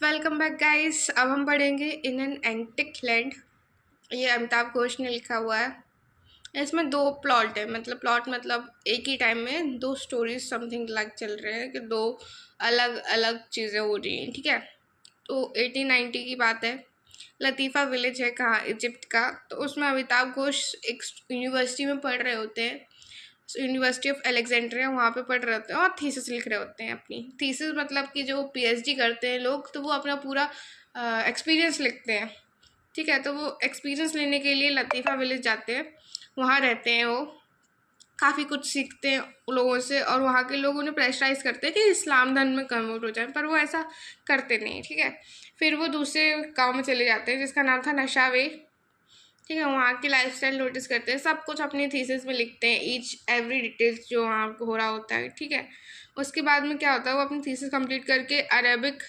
Welcome back guys. अब हम पढ़ेंगे इन एन एंटिक लैंड। ये अमिताभ घोष ने लिखा हुआ है। इसमें दो प्लॉट है, मतलब प्लॉट मतलब एक ही टाइम में दो स्टोरीज समथिंग लाइक चल रहे हैं कि दो अलग अलग चीज़ें हो रही हैं। ठीक है, तो 1890 की बात है। लतीफ़ा विलेज है कहाँ, इजिप्ट का। तो उसमें अमिताभ घोष एक यूनिवर्सिटी में पढ़ रहे होते हैं, यूनिवर्सिटी ऑफ अलेक्जेंड्रिया। वहाँ पे पढ़ रहे होते हैं और थीसिस लिख रहे होते हैं अपनी। थीसिस मतलब कि जो पीएचडी करते हैं लोग, तो वो अपना पूरा एक्सपीरियंस लिखते हैं। ठीक है, तो वो एक्सपीरियंस लेने के लिए लतीफ़ा विलेज जाते हैं, वहाँ रहते हैं। वो काफ़ी कुछ सीखते हैं लोगों से, और वहाँ के लोग उन्हें प्रेशराइज करते हैं कि इस्लाम धर्म में कन्वर्ट हो जाए, पर वो ऐसा करते नहीं। ठीक है, फिर वो दूसरे गांव में चले जाते हैं जिसका नाम था नशावे। ठीक है, वहाँ की लाइफस्टाइल नोटिस करते हैं, सब कुछ अपनी थीसिस में लिखते हैं, ईच एवरी डिटेल्स जो वहाँ हो रहा होता है। ठीक है, उसके बाद में क्या होता है, वो अपनी थीसिस कंप्लीट करके अरेबिक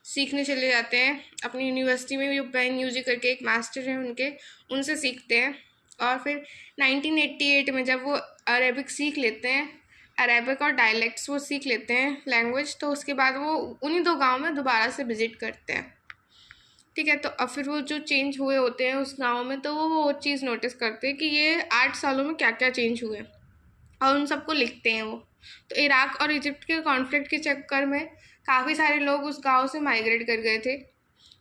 सीखने चले जाते हैं अपनी यूनिवर्सिटी में। जो बैन यूजी करके एक मास्टर हैं उनके, उनसे सीखते हैं। और फिर 1988 में जब वो अरेबिक सीख लेते हैं, अरेबिक और डायलेक्ट्स वो सीख लेते हैं लैंग्वेज, तो उसके बाद वो उन्हीं दो गाँव में दोबारा से विजिट करते हैं। ठीक है, तो अब फिर वो जो चेंज हुए होते हैं उस गांव में, तो वो चीज़ नोटिस करते हैं कि ये 8 सालों में क्या क्या चेंज हुए, और उन सबको लिखते हैं वो। तो इराक और इजिप्ट के कॉन्फ्लिक्ट के चक्कर में काफ़ी सारे लोग उस गांव से माइग्रेट कर गए थे।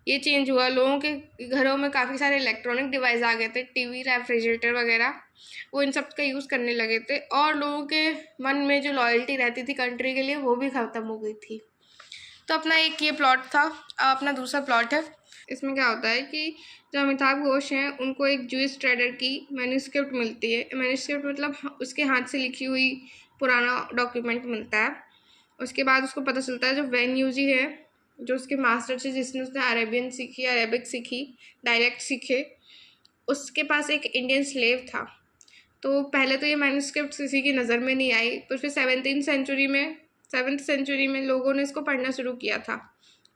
ये चेंज हुआ, लोगों के घरों में काफ़ी सारे इलेक्ट्रॉनिक डिवाइस आ गए थे, टीवी, रेफ्रिजरेटर वगैरह। वो इन सब का यूज़ करने लगे थे, और लोगों के मन में जो लॉयल्टी रहती थी कंट्री के लिए, वो भी ख़त्म हो गई थी। तो अपना एक ये प्लॉट था। अब अपना दूसरा प्लॉट है। इसमें क्या होता है कि जो अमिताभ घोष हैं उनको एक जूइश ट्रेडर की मैन्यूस्क्रिप्ट मिलती है। मैन्यूस्क्रिप्ट मतलब उसके हाथ से लिखी हुई पुराना डॉक्यूमेंट मिलता है। उसके बाद उसको पता चलता है जो वैन यूजी है, जो उसके मास्टर थे, जिसने उसने अरेबियन सीखी, अरेबिक सीखी, डायलेक्ट सीखे, उसके पास एक इंडियन स्लेव था। तो पहले तो ये मैन्यूस्क्रिप्ट किसी की नज़र में नहीं आई, तो फिर 7th सेंचुरी में लोगों ने इसको पढ़ना शुरू किया था।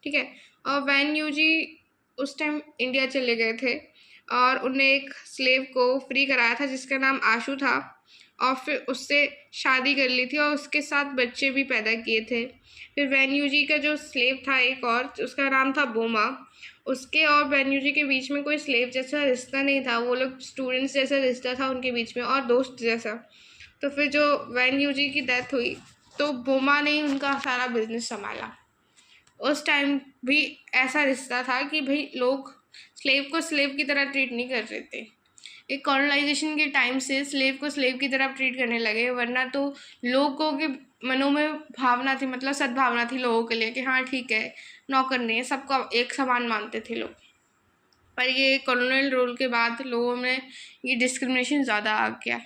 ठीक है, और वैन यूजी उस टाइम इंडिया चले गए थे, और उन्हें एक स्लेव को फ्री कराया था जिसका नाम आशू था, और फिर उससे शादी कर ली थी और उसके साथ बच्चे भी पैदा किए थे। फिर वैन यूजी का जो स्लेव था एक और, उसका नाम था बोमा। उसके और वैन यूजी के बीच में कोई स्लेव जैसा रिश्ता नहीं था, वो लोग स्टूडेंट्स जैसा रिश्ता था उनके बीच में, और दोस्त जैसा। तो फिर जो वैन यूजी की डेथ हुई, तो बोमा ने ही उनका सारा बिजनेस संभाला। उस टाइम भी ऐसा रिश्ता था कि भाई लोग स्लेव को स्लेव की तरह ट्रीट नहीं कर रहे थे। एक कॉलोनाइजेशन के टाइम से स्लेव को स्लेव की तरह ट्रीट करने लगे, वरना तो लोगों के मनों में भावना थी, मतलब सद्भावना थी लोगों के लिए कि हाँ ठीक है, नौकर नहीं है, सबको एक समान मानते थे लोग। पर ये कॉलोनियल रूल के बाद लोगों में ये डिस्क्रिमिनेशन ज़्यादा आ गया।